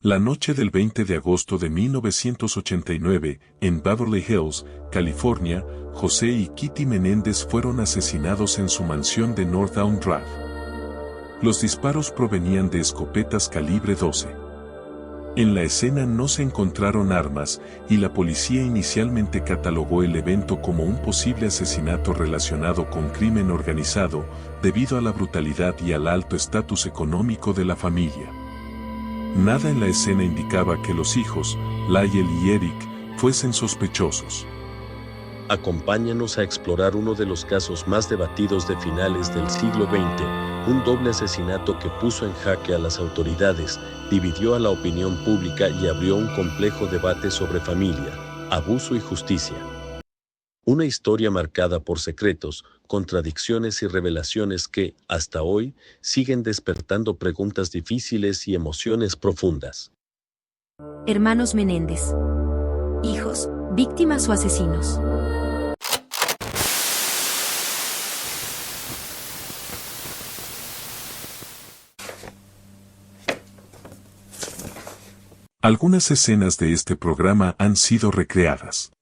La noche del 20 de agosto de 1989, en Beverly Hills, California, José y Kitty Menéndez fueron asesinados en su mansión de North Elm Drive. Los disparos provenían de escopetas calibre 12. En la escena no se encontraron armas, y la policía inicialmente catalogó el evento como un posible asesinato relacionado con crimen organizado, debido a la brutalidad y al alto estatus económico de la familia. Nada en la escena indicaba que los hijos, Lyle y Eric, fuesen sospechosos. Acompáñanos a explorar uno de los casos más debatidos de finales del siglo XX, un doble asesinato que puso en jaque a las autoridades, dividió a la opinión pública y abrió un complejo debate sobre familia, abuso y justicia. Una historia marcada por secretos, contradicciones y revelaciones que, hasta hoy, siguen despertando preguntas difíciles y emociones profundas. Hermanos Menéndez. Hijos, víctimas o asesinos. Algunas escenas de este programa han sido recreadas.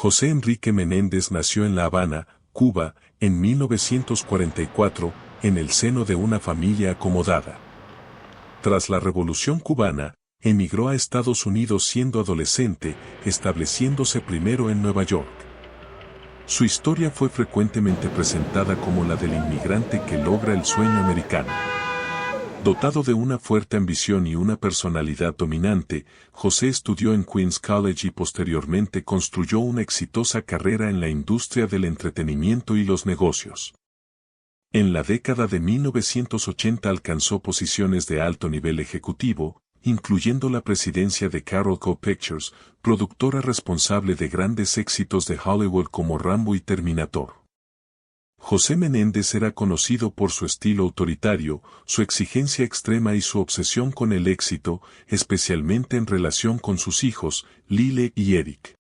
José Enrique Menéndez nació en La Habana, Cuba, en 1944, en el seno de una familia acomodada. Tras la Revolución Cubana, emigró a Estados Unidos siendo adolescente, estableciéndose primero en Nueva York. Su historia fue frecuentemente presentada como la del inmigrante que logra el sueño americano. Dotado de una fuerte ambición y una personalidad dominante, José estudió en Queens College y posteriormente construyó una exitosa carrera en la industria del entretenimiento y los negocios. En la década de 1980 alcanzó posiciones de alto nivel ejecutivo, incluyendo la presidencia de Carolco Pictures, productora responsable de grandes éxitos de Hollywood como Rambo y Terminator. José Menéndez era conocido por su estilo autoritario, su exigencia extrema y su obsesión con el éxito, especialmente en relación con sus hijos, Lyle y Eric.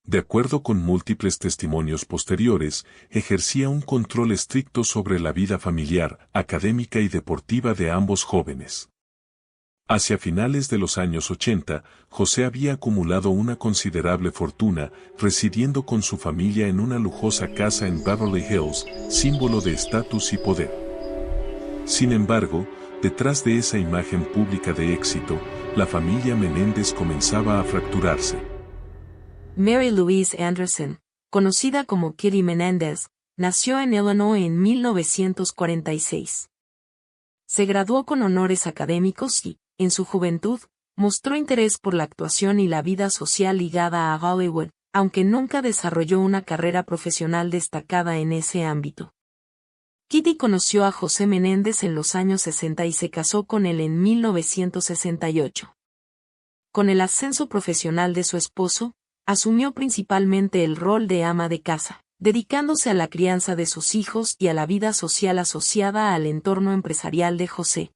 De acuerdo con múltiples testimonios posteriores, ejercía un control estricto sobre la vida familiar, académica y deportiva de ambos jóvenes. Hacia finales de los años 80, José había acumulado una considerable fortuna, residiendo con su familia en una lujosa casa en Beverly Hills, símbolo de estatus y poder. Sin embargo, detrás de esa imagen pública de éxito, la familia Menéndez comenzaba a fracturarse. Mary Louise Anderson, conocida como Kitty Menéndez, nació en Illinois en 1946. Se graduó con honores académicos y, en su juventud, mostró interés por la actuación y la vida social ligada a Hollywood, aunque nunca desarrolló una carrera profesional destacada en ese ámbito. Kitty conoció a José Menéndez en los años 60 y se casó con él en 1968. Con el ascenso profesional de su esposo, asumió principalmente el rol de ama de casa, dedicándose a la crianza de sus hijos y a la vida social asociada al entorno empresarial de José.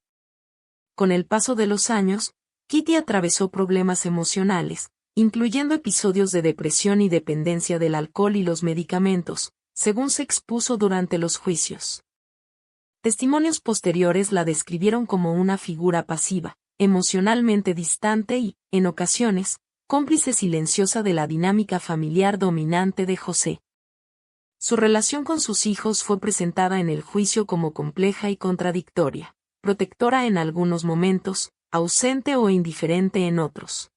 Con el paso de los años, Kitty atravesó problemas emocionales, incluyendo episodios de depresión y dependencia del alcohol y los medicamentos, según se expuso durante los juicios. Testimonios posteriores la describieron como una figura pasiva, emocionalmente distante y, en ocasiones, cómplice silenciosa de la dinámica familiar dominante de José. Su relación con sus hijos fue presentada en el juicio como compleja y contradictoria, protectora en algunos momentos, ausente o indiferente en otros.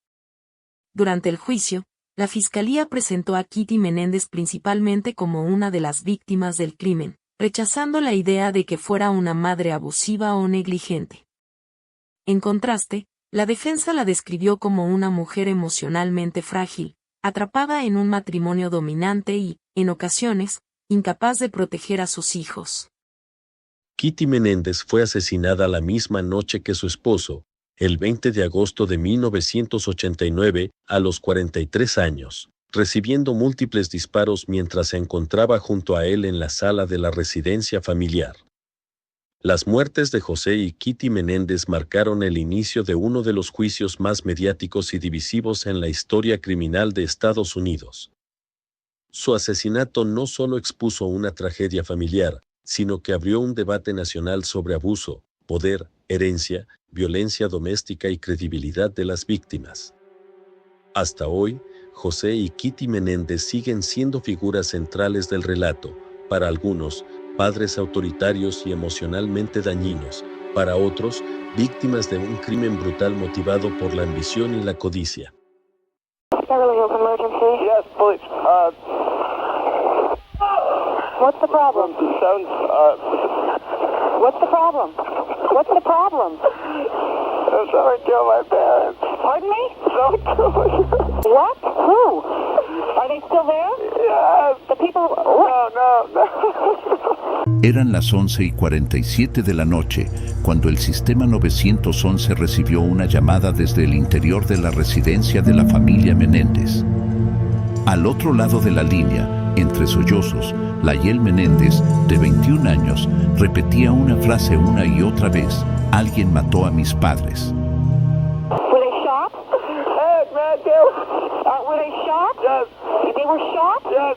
Durante el juicio, la Fiscalía presentó a Kitty Menéndez principalmente como una de las víctimas del crimen, rechazando la idea de que fuera una madre abusiva o negligente. En contraste, la defensa la describió como una mujer emocionalmente frágil, atrapada en un matrimonio dominante y, en ocasiones, incapaz de proteger a sus hijos. Kitty Menéndez fue asesinada la misma noche que su esposo, el 20 de agosto de 1989, a los 43 años, recibiendo múltiples disparos mientras se encontraba junto a él en la sala de la residencia familiar. Las muertes de José y Kitty Menéndez marcaron el inicio de uno de los juicios más mediáticos y divisivos en la historia criminal de Estados Unidos. Su asesinato no solo expuso una tragedia familiar, sino que abrió un debate nacional sobre abuso, poder, herencia, violencia doméstica y credibilidad de las víctimas. Hasta hoy, José y Kitty Menéndez siguen siendo figuras centrales del relato, para algunos, padres autoritarios y emocionalmente dañinos, para otros, víctimas de un crimen brutal motivado por la ambición y la codicia. Yes, please. What's the problem? What's the problem? What's the problem? Someone killed my parents. Pardon me? Someone killed my parents. What? Who? Are they still there? Yes. The people... No. Eran las 11:47 de la noche cuando el sistema 911 recibió una llamada desde el interior de la residencia de la familia Menéndez. Al otro lado de la línea, entre sollozos, Layel Menéndez, de 21 años, repetía una frase una y otra vez: alguien mató a mis padres. Were they shot? Were they shot? Yes. They were shot? Yes.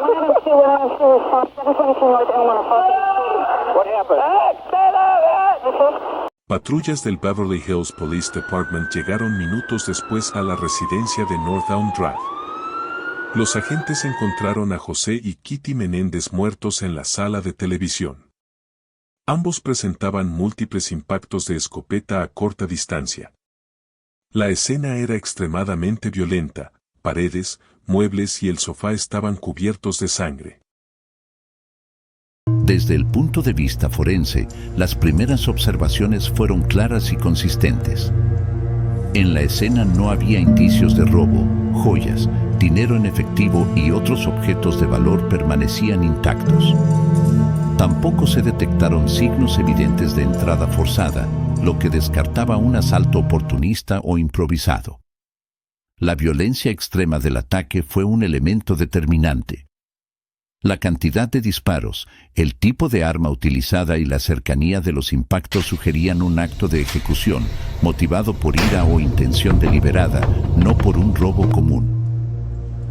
102 response, 722 North Elmore. What happened? Patrullas del Beverly Hills Police Department llegaron minutos después a la residencia de North Elm Drive. Los agentes encontraron a José y Kitty Menéndez muertos en la sala de televisión. Ambos presentaban múltiples impactos de escopeta a corta distancia. La escena era extremadamente violenta, paredes, muebles y el sofá estaban cubiertos de sangre. Desde el punto de vista forense, las primeras observaciones fueron claras y consistentes. En la escena no había indicios de robo, joyas, dinero en efectivo y otros objetos de valor permanecían intactos. Tampoco se detectaron signos evidentes de entrada forzada, lo que descartaba un asalto oportunista o improvisado. La violencia extrema del ataque fue un elemento determinante. La cantidad de disparos, el tipo de arma utilizada y la cercanía de los impactos sugerían un acto de ejecución, motivado por ira o intención deliberada, no por un robo común.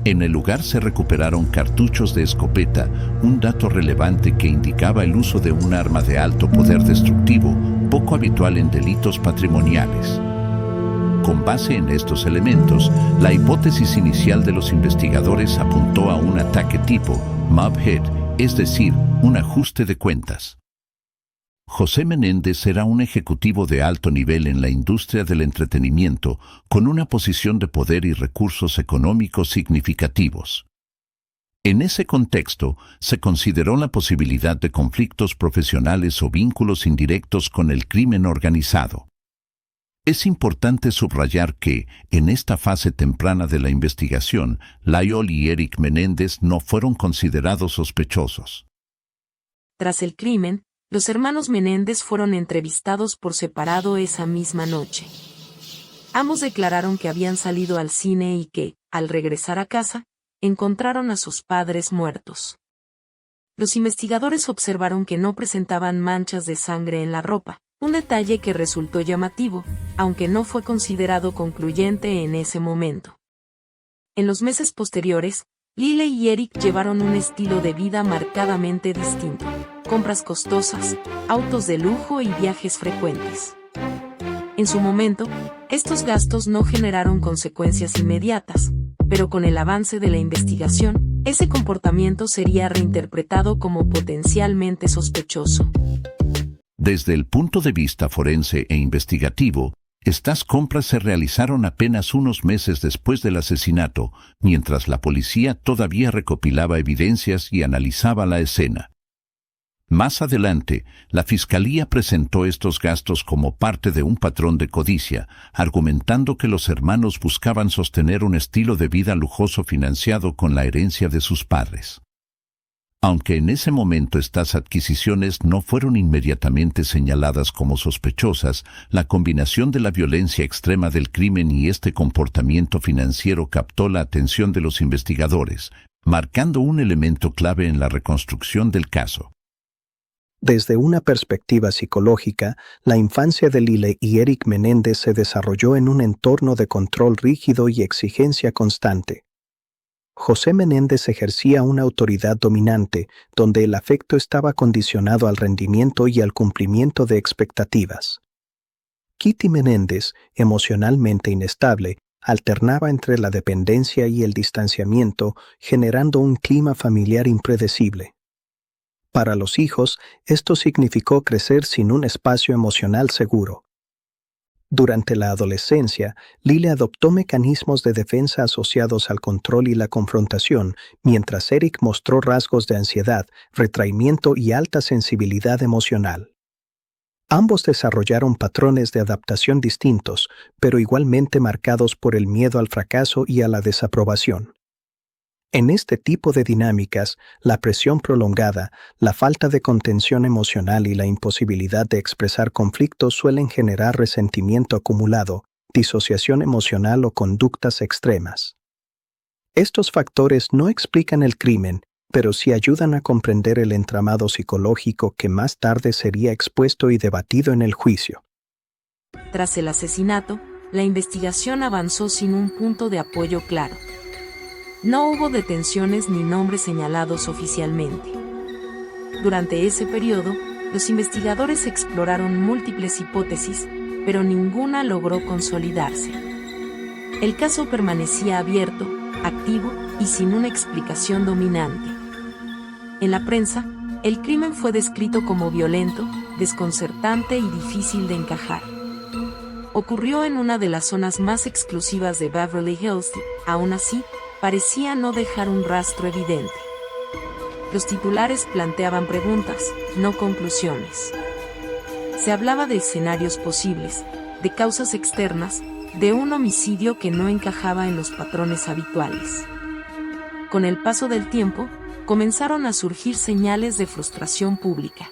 En el lugar se recuperaron cartuchos de escopeta, un dato relevante que indicaba el uso de un arma de alto poder destructivo, poco habitual en delitos patrimoniales. Con base en estos elementos, la hipótesis inicial de los investigadores apuntó a un ataque tipo mob hit, es decir, un ajuste de cuentas. José Menéndez era un ejecutivo de alto nivel en la industria del entretenimiento, con una posición de poder y recursos económicos significativos. En ese contexto, se consideró la posibilidad de conflictos profesionales o vínculos indirectos con el crimen organizado. Es importante subrayar que, en esta fase temprana de la investigación, Layel y Eric Menéndez no fueron considerados sospechosos. Tras el crimen, los hermanos Menéndez fueron entrevistados por separado esa misma noche. Ambos declararon que habían salido al cine y que, al regresar a casa, encontraron a sus padres muertos. Los investigadores observaron que no presentaban manchas de sangre en la ropa, un detalle que resultó llamativo, aunque no fue considerado concluyente en ese momento. En los meses posteriores, Lyle y Eric llevaron un estilo de vida marcadamente distinto: compras costosas, autos de lujo y viajes frecuentes. En su momento, estos gastos no generaron consecuencias inmediatas, pero con el avance de la investigación, ese comportamiento sería reinterpretado como potencialmente sospechoso. Desde el punto de vista forense e investigativo, estas compras se realizaron apenas unos meses después del asesinato, mientras la policía todavía recopilaba evidencias y analizaba la escena. Más adelante, la Fiscalía presentó estos gastos como parte de un patrón de codicia, argumentando que los hermanos buscaban sostener un estilo de vida lujoso financiado con la herencia de sus padres. Aunque en ese momento estas adquisiciones no fueron inmediatamente señaladas como sospechosas, la combinación de la violencia extrema del crimen y este comportamiento financiero captó la atención de los investigadores, marcando un elemento clave en la reconstrucción del caso. Desde una perspectiva psicológica, la infancia de Lyle y Eric Menéndez se desarrolló en un entorno de control rígido y exigencia constante. José Menéndez ejercía una autoridad dominante donde el afecto estaba condicionado al rendimiento y al cumplimiento de expectativas. Kitty Menéndez, emocionalmente inestable, alternaba entre la dependencia y el distanciamiento, generando un clima familiar impredecible. Para los hijos, esto significó crecer sin un espacio emocional seguro. Durante la adolescencia, Lyle adoptó mecanismos de defensa asociados al control y la confrontación, mientras Eric mostró rasgos de ansiedad, retraimiento y alta sensibilidad emocional. Ambos desarrollaron patrones de adaptación distintos, pero igualmente marcados por el miedo al fracaso y a la desaprobación. En este tipo de dinámicas, la presión prolongada, la falta de contención emocional y la imposibilidad de expresar conflictos suelen generar resentimiento acumulado, disociación emocional o conductas extremas. Estos factores no explican el crimen, pero sí ayudan a comprender el entramado psicológico que más tarde sería expuesto y debatido en el juicio. Tras el asesinato, la investigación avanzó sin un punto de apoyo claro. No hubo detenciones ni nombres señalados oficialmente. Durante ese periodo, los investigadores exploraron múltiples hipótesis, pero ninguna logró consolidarse. El caso permanecía abierto, activo y sin una explicación dominante. En la prensa, el crimen fue descrito como violento, desconcertante y difícil de encajar. Ocurrió en una de las zonas más exclusivas de Beverly Hills, aún así, parecía no dejar un rastro evidente. Los titulares planteaban preguntas, no conclusiones. Se hablaba de escenarios posibles, de causas externas, de un homicidio que no encajaba en los patrones habituales. Con el paso del tiempo, comenzaron a surgir señales de frustración pública.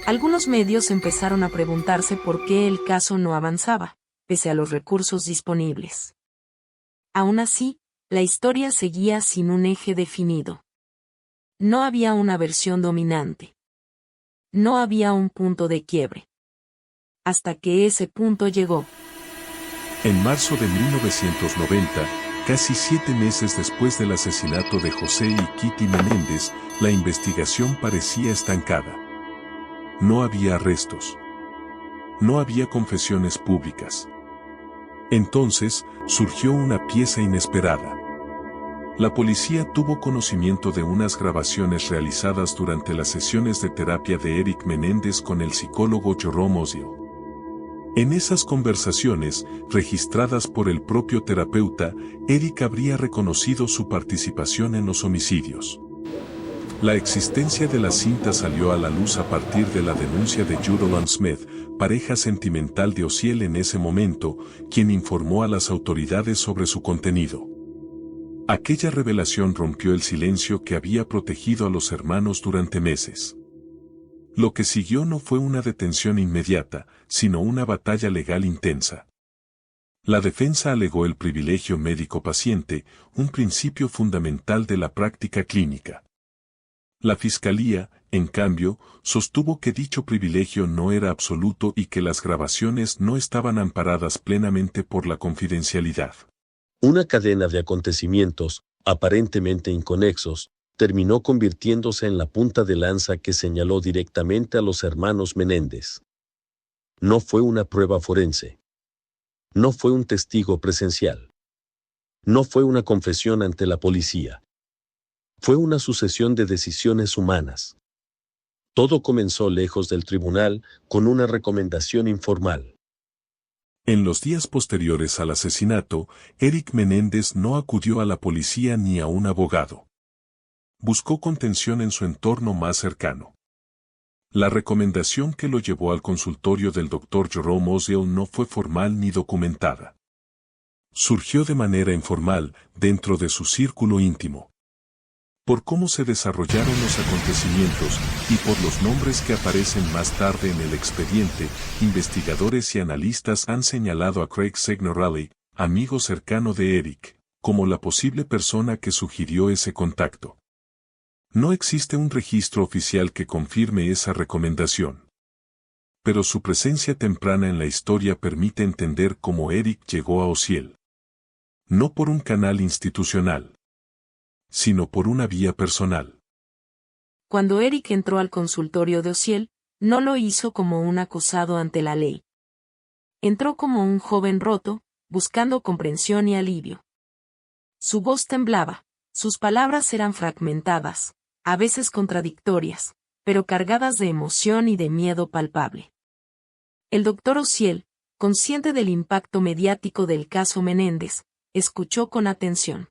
Algunos medios empezaron a preguntarse por qué el caso no avanzaba, pese a los recursos disponibles. Aún así, la historia seguía sin un eje definido. No había una versión dominante. No había un punto de quiebre. Hasta que ese punto llegó. En marzo de 1990, casi 7 meses después del asesinato de José y Kitty Menéndez, la investigación parecía estancada. No había arrestos. No había confesiones públicas. Entonces, surgió una pieza inesperada. La policía tuvo conocimiento de unas grabaciones realizadas durante las sesiones de terapia de Eric Menéndez con el psicólogo Jerome Osiel. En esas conversaciones, registradas por el propio terapeuta, Eric habría reconocido su participación en los homicidios. La existencia de la cinta salió a la luz a partir de la denuncia de Judolyn Smith, pareja sentimental de Osiel en ese momento, quien informó a las autoridades sobre su contenido. Aquella revelación rompió el silencio que había protegido a los hermanos durante meses. Lo que siguió no fue una detención inmediata, sino una batalla legal intensa. La defensa alegó el privilegio médico-paciente, un principio fundamental de la práctica clínica. La fiscalía, en cambio, sostuvo que dicho privilegio no era absoluto y que las grabaciones no estaban amparadas plenamente por la confidencialidad. Una cadena de acontecimientos, aparentemente inconexos, terminó convirtiéndose en la punta de lanza que señaló directamente a los hermanos Menéndez. No fue una prueba forense. No fue un testigo presencial. No fue una confesión ante la policía. Fue una sucesión de decisiones humanas. Todo comenzó lejos del tribunal, con una recomendación informal. En los días posteriores al asesinato, Eric Menéndez no acudió a la policía ni a un abogado. Buscó contención en su entorno más cercano. La recomendación que lo llevó al consultorio del Dr. Jerome Osiel no fue formal ni documentada. Surgió de manera informal, dentro de su círculo íntimo. Por cómo se desarrollaron los acontecimientos y por los nombres que aparecen más tarde en el expediente, investigadores y analistas han señalado a Craig Signorelli, amigo cercano de Eric, como la posible persona que sugirió ese contacto. No existe un registro oficial que confirme esa recomendación. Pero su presencia temprana en la historia permite entender cómo Eric llegó a Osiel. No por un canal institucional. sino por una vía personal. Cuando Eric entró al consultorio de Ociel, no lo hizo como un acusado ante la ley. Entró como un joven roto, buscando comprensión y alivio. Su voz temblaba, sus palabras eran fragmentadas, a veces contradictorias, pero cargadas de emoción y de miedo palpable. El doctor Ociel, consciente del impacto mediático del caso Menéndez, escuchó con atención.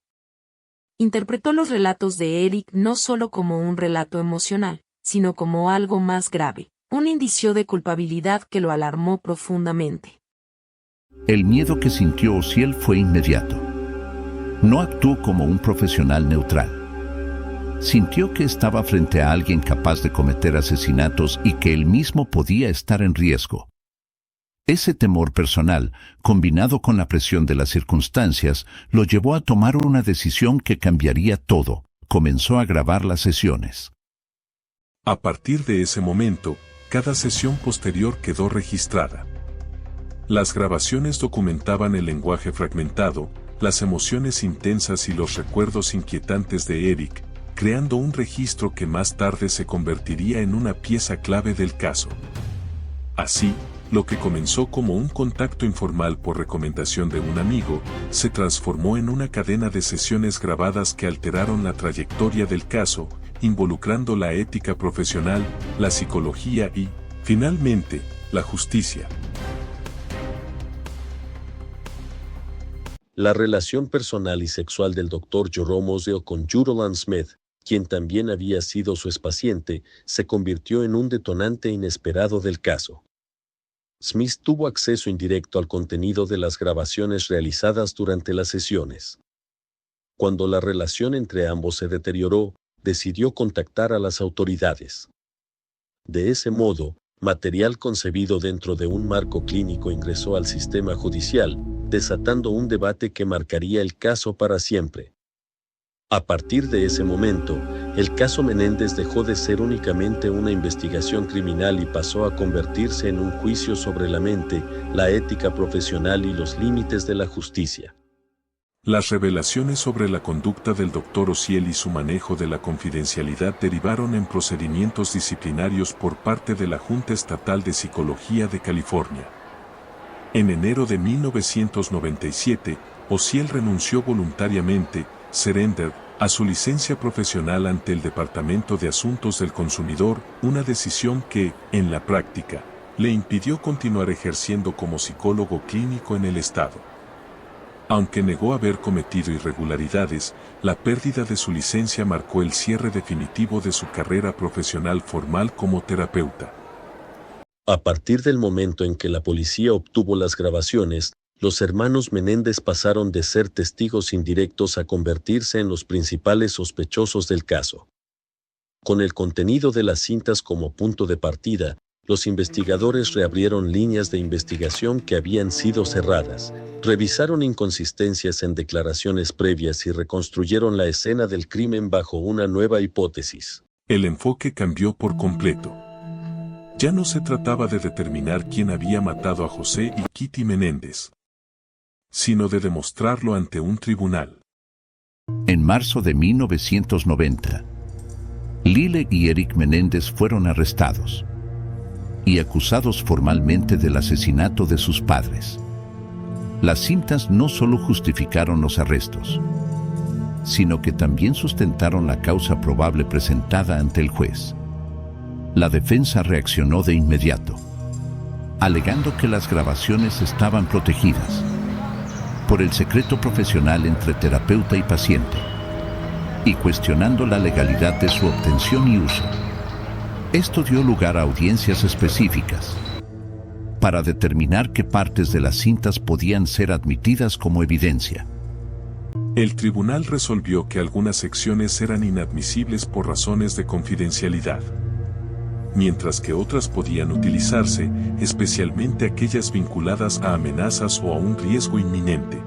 Interpretó los relatos de Eric no solo como un relato emocional, sino como algo más grave, un indicio de culpabilidad que lo alarmó profundamente. El miedo que sintió Ociel fue inmediato. No actuó como un profesional neutral. Sintió que estaba frente a alguien capaz de cometer asesinatos y que él mismo podía estar en riesgo. Ese temor personal, combinado con la presión de las circunstancias, lo llevó a tomar una decisión que cambiaría todo. Comenzó a grabar las sesiones. A partir de ese momento, cada sesión posterior quedó registrada. Las grabaciones documentaban el lenguaje fragmentado, las emociones intensas y los recuerdos inquietantes de Eric, creando un registro que más tarde se convertiría en una pieza clave del caso. Así, lo que comenzó como un contacto informal por recomendación de un amigo, se transformó en una cadena de sesiones grabadas que alteraron la trayectoria del caso, involucrando la ética profesional, la psicología y, finalmente, la justicia. La relación personal y sexual del Dr. Jerome Ociel con Judeland Smith, quien también había sido su expaciente, se convirtió en un detonante inesperado del caso. Smith tuvo acceso indirecto al contenido de las grabaciones realizadas durante las sesiones. Cuando la relación entre ambos se deterioró, decidió contactar a las autoridades. De ese modo, material concebido dentro de un marco clínico ingresó al sistema judicial, desatando un debate que marcaría el caso para siempre. A partir de ese momento, el caso Menéndez dejó de ser únicamente una investigación criminal y pasó a convertirse en un juicio sobre la mente, la ética profesional y los límites de la justicia. Las revelaciones sobre la conducta del Dr. Ociel y su manejo de la confidencialidad derivaron en procedimientos disciplinarios por parte de la Junta Estatal de Psicología de California. En enero de 1997, Ociel renunció voluntariamente, surrender, a su licencia profesional ante el Departamento de Asuntos del Consumidor, una decisión que, en la práctica, le impidió continuar ejerciendo como psicólogo clínico en el estado. Aunque negó haber cometido irregularidades, la pérdida de su licencia marcó el cierre definitivo de su carrera profesional formal como terapeuta. A partir del momento en que la policía obtuvo las grabaciones, los hermanos Menéndez pasaron de ser testigos indirectos a convertirse en los principales sospechosos del caso. Con el contenido de las cintas como punto de partida, los investigadores reabrieron líneas de investigación que habían sido cerradas, revisaron inconsistencias en declaraciones previas y reconstruyeron la escena del crimen bajo una nueva hipótesis. El enfoque cambió por completo. Ya no se trataba de determinar quién había matado a José y Kitty Menéndez, sino de demostrarlo ante un tribunal. En marzo de 1990, Lyle y Eric Menéndez fueron arrestados y acusados formalmente del asesinato de sus padres. Las cintas no solo justificaron los arrestos, sino que también sustentaron la causa probable presentada ante el juez. La defensa reaccionó de inmediato, alegando que las grabaciones estaban protegidas por el secreto profesional entre terapeuta y paciente, y cuestionando la legalidad de su obtención y uso. Esto dio lugar a audiencias específicas para determinar qué partes de las cintas podían ser admitidas como evidencia. El tribunal resolvió que algunas secciones eran inadmisibles por razones de confidencialidad, mientras que otras podían utilizarse, especialmente aquellas vinculadas a amenazas o a un riesgo inminente.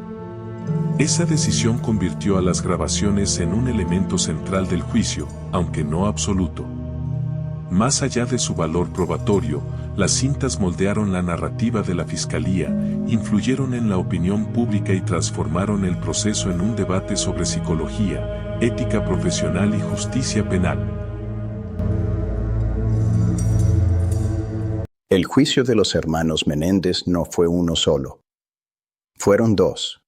Esa decisión convirtió a las grabaciones en un elemento central del juicio, aunque no absoluto. Más allá de su valor probatorio, las cintas moldearon la narrativa de la fiscalía, influyeron en la opinión pública y transformaron el proceso en un debate sobre psicología, ética profesional y justicia penal. El juicio de los hermanos Menéndez no fue uno solo. Fueron dos.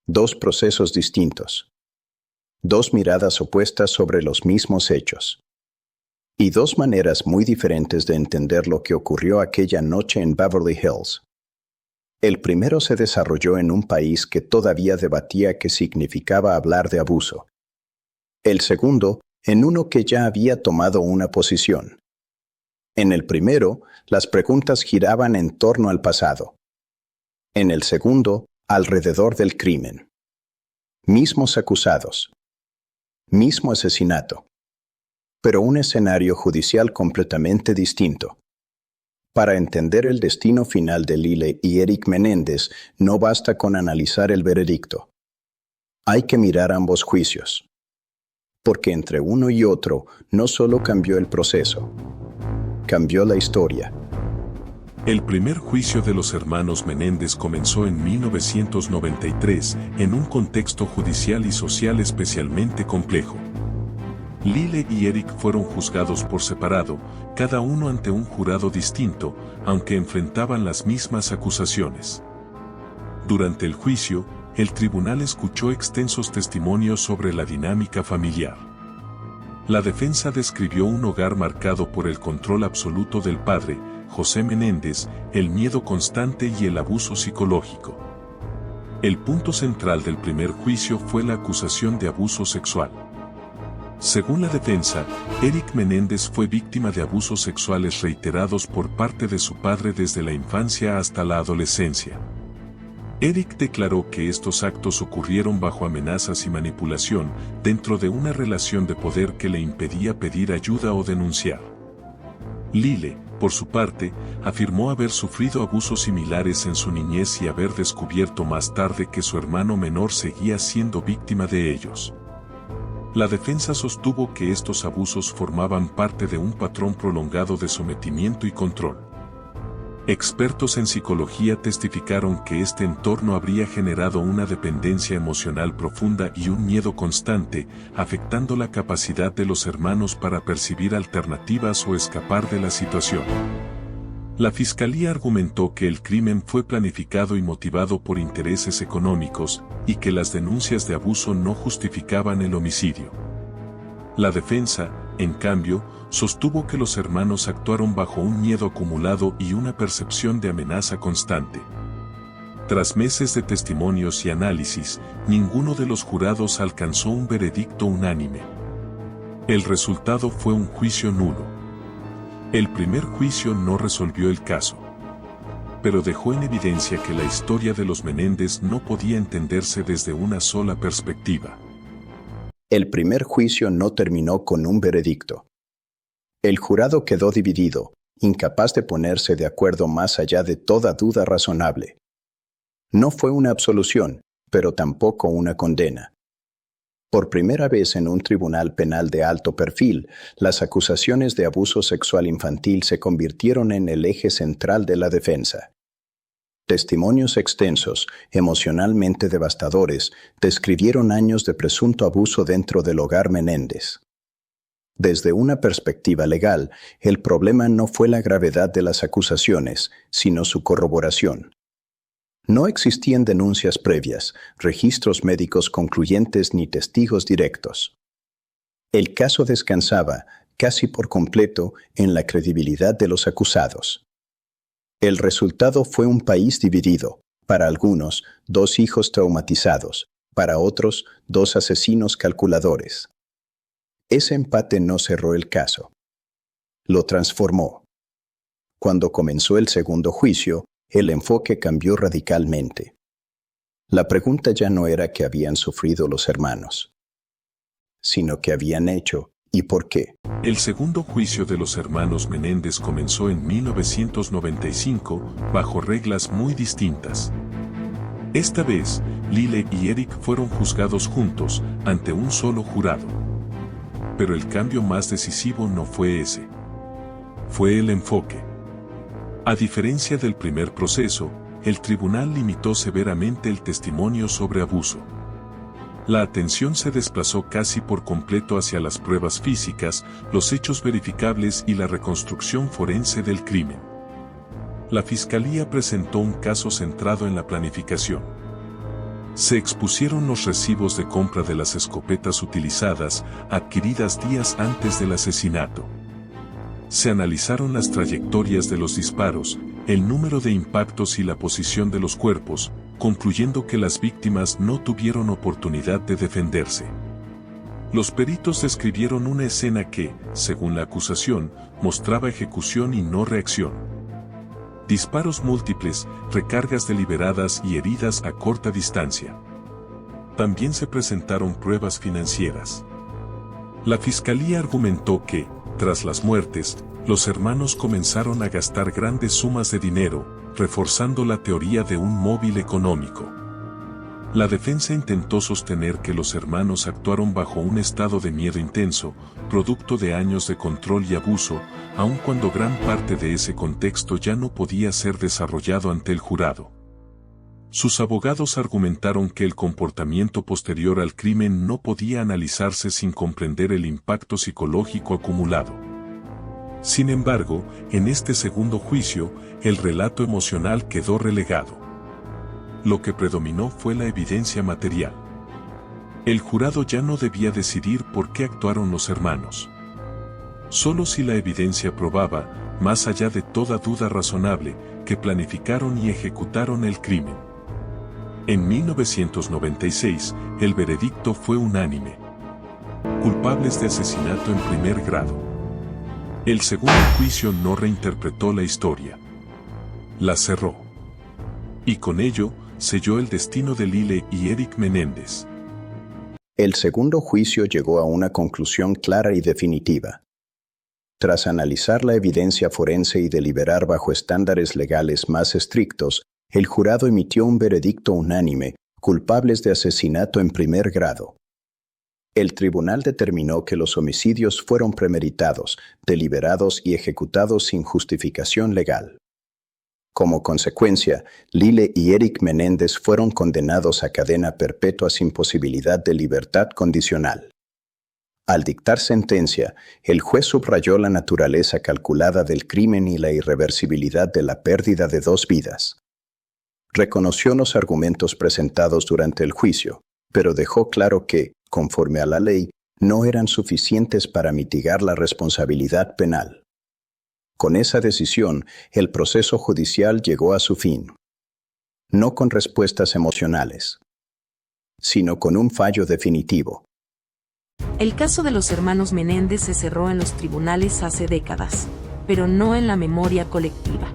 Dos procesos distintos. Dos miradas opuestas sobre los mismos hechos. Y dos maneras muy diferentes de entender lo que ocurrió aquella noche en Beverly Hills. El primero se desarrolló en un país que todavía debatía qué significaba hablar de abuso. El segundo, en uno que ya había tomado una posición. En el primero, las preguntas giraban en torno al pasado. En el segundo, alrededor del crimen. Mismos acusados. Mismo asesinato. Pero un escenario judicial completamente distinto. Para entender el destino final de Lyle y Eric Menéndez, no basta con analizar el veredicto. Hay que mirar ambos juicios. Porque entre uno y otro no solo cambió el proceso, cambió la historia. El primer juicio de los hermanos Menéndez comenzó en 1993 en un contexto judicial y social especialmente complejo. Lyle y Eric fueron juzgados por separado, cada uno ante un jurado distinto, aunque enfrentaban las mismas acusaciones. Durante el juicio, el tribunal escuchó extensos testimonios sobre la dinámica familiar. La defensa describió un hogar marcado por el control absoluto del padre, José Menéndez, el miedo constante y el abuso psicológico. El punto central del primer juicio fue la acusación de abuso sexual. Según la defensa, Eric Menéndez fue víctima de abusos sexuales reiterados por parte de su padre desde la infancia hasta la adolescencia. Eric declaró que estos actos ocurrieron bajo amenazas y manipulación, dentro de una relación de poder que le impedía pedir ayuda o denunciar. Lyle, por su parte, afirmó haber sufrido abusos similares en su niñez y haber descubierto más tarde que su hermano menor seguía siendo víctima de ellos. La defensa sostuvo que estos abusos formaban parte de un patrón prolongado de sometimiento y control. Expertos en psicología testificaron que este entorno habría generado una dependencia emocional profunda y un miedo constante, afectando la capacidad de los hermanos para percibir alternativas o escapar de la situación. La fiscalía argumentó que el crimen fue planificado y motivado por intereses económicos, y que las denuncias de abuso no justificaban el homicidio. La defensa, en cambio, sostuvo que los hermanos actuaron bajo un miedo acumulado y una percepción de amenaza constante. Tras meses de testimonios y análisis, ninguno de los jurados alcanzó un veredicto unánime. El resultado fue un juicio nulo. El primer juicio no resolvió el caso, pero dejó en evidencia que la historia de los Menéndez no podía entenderse desde una sola perspectiva. El primer juicio no terminó con un veredicto. El jurado quedó dividido, incapaz de ponerse de acuerdo más allá de toda duda razonable. No fue una absolución, pero tampoco una condena. Por primera vez en un tribunal penal de alto perfil, las acusaciones de abuso sexual infantil se convirtieron en el eje central de la defensa. Testimonios extensos, emocionalmente devastadores, describieron años de presunto abuso dentro del hogar Menéndez. Desde una perspectiva legal, el problema no fue la gravedad de las acusaciones, sino su corroboración. No existían denuncias previas, registros médicos concluyentes ni testigos directos. El caso descansaba, casi por completo, en la credibilidad de los acusados. El resultado fue un país dividido, para algunos, 2 hijos traumatizados, para otros, 2 asesinos calculadores. Ese empate no cerró el caso. Lo transformó. Cuando comenzó el segundo juicio, el enfoque cambió radicalmente. La pregunta ya no era qué habían sufrido los hermanos, sino qué habían hecho y por qué. El segundo juicio de los hermanos Menéndez comenzó en 1995, bajo reglas muy distintas. Esta vez, Lyle y Eric fueron juzgados juntos, ante un solo jurado. Pero el cambio más decisivo no fue ese. Fue el enfoque. A diferencia del primer proceso, el tribunal limitó severamente el testimonio sobre abuso. La atención se desplazó casi por completo hacia las pruebas físicas, los hechos verificables y la reconstrucción forense del crimen. La Fiscalía presentó un caso centrado en la planificación. Se expusieron los recibos de compra de las escopetas utilizadas, adquiridas días antes del asesinato. Se analizaron las trayectorias de los disparos, el número de impactos y la posición de los cuerpos, concluyendo que las víctimas no tuvieron oportunidad de defenderse. Los peritos describieron una escena que, según la acusación, mostraba ejecución y no reacción. Disparos múltiples, recargas deliberadas y heridas a corta distancia. También se presentaron pruebas financieras. La Fiscalía argumentó que, tras las muertes, los hermanos comenzaron a gastar grandes sumas de dinero, reforzando la teoría de un móvil económico. La defensa intentó sostener que los hermanos actuaron bajo un estado de miedo intenso, producto de años de control y abuso, aun cuando gran parte de ese contexto ya no podía ser desarrollado ante el jurado. Sus abogados argumentaron que el comportamiento posterior al crimen no podía analizarse sin comprender el impacto psicológico acumulado. Sin embargo, en este segundo juicio, el relato emocional quedó relegado. Lo que predominó fue la evidencia material. El jurado ya no debía decidir por qué actuaron los hermanos. Solo si la evidencia probaba, más allá de toda duda razonable, que planificaron y ejecutaron el crimen. En 1996, el veredicto fue unánime. Culpables de asesinato en primer grado. El segundo juicio no reinterpretó la historia. La cerró. Y con ello, selló el destino de Lyle y Eric Menéndez. El segundo juicio llegó a una conclusión clara y definitiva. Tras analizar la evidencia forense y deliberar bajo estándares legales más estrictos, el jurado emitió un veredicto unánime, culpables de asesinato en primer grado. El tribunal determinó que los homicidios fueron premeditados, deliberados y ejecutados sin justificación legal. Como consecuencia, Lyle y Eric Menéndez fueron condenados a cadena perpetua sin posibilidad de libertad condicional. Al dictar sentencia, el juez subrayó la naturaleza calculada del crimen y la irreversibilidad de la pérdida de 2 vidas. Reconoció los argumentos presentados durante el juicio, pero dejó claro que, conforme a la ley, no eran suficientes para mitigar la responsabilidad penal. Con esa decisión, el proceso judicial llegó a su fin. No con respuestas emocionales, sino con un fallo definitivo. El caso de los hermanos Menéndez se cerró en los tribunales hace décadas, pero no en la memoria colectiva.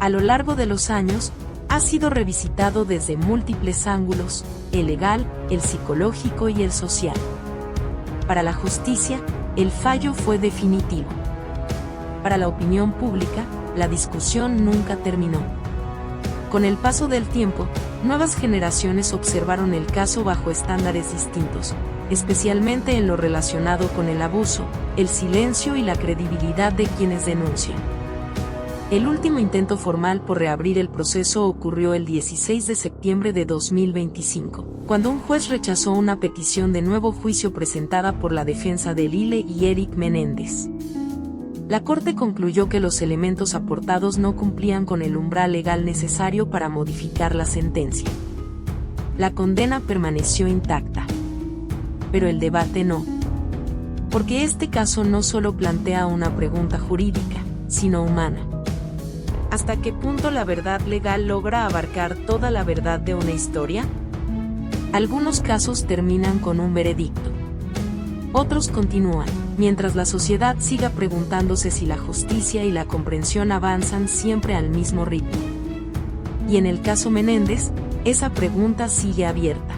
A lo largo de los años, ha sido revisitado desde múltiples ángulos, el legal, el psicológico y el social. Para la justicia, el fallo fue definitivo. Para la opinión pública, la discusión nunca terminó. Con el paso del tiempo, nuevas generaciones observaron el caso bajo estándares distintos, especialmente en lo relacionado con el abuso, el silencio y la credibilidad de quienes denuncian. El último intento formal por reabrir el proceso ocurrió el 16 de septiembre de 2025, cuando un juez rechazó una petición de nuevo juicio presentada por la defensa de Lyle y Eric Menéndez. La Corte concluyó que los elementos aportados no cumplían con el umbral legal necesario para modificar la sentencia. La condena permaneció intacta. Pero el debate no. Porque este caso no solo plantea una pregunta jurídica, sino humana. ¿Hasta qué punto la verdad legal logra abarcar toda la verdad de una historia? Algunos casos terminan con un veredicto. Otros continúan, mientras la sociedad siga preguntándose si la justicia y la comprensión avanzan siempre al mismo ritmo. Y en el caso Menéndez, esa pregunta sigue abierta.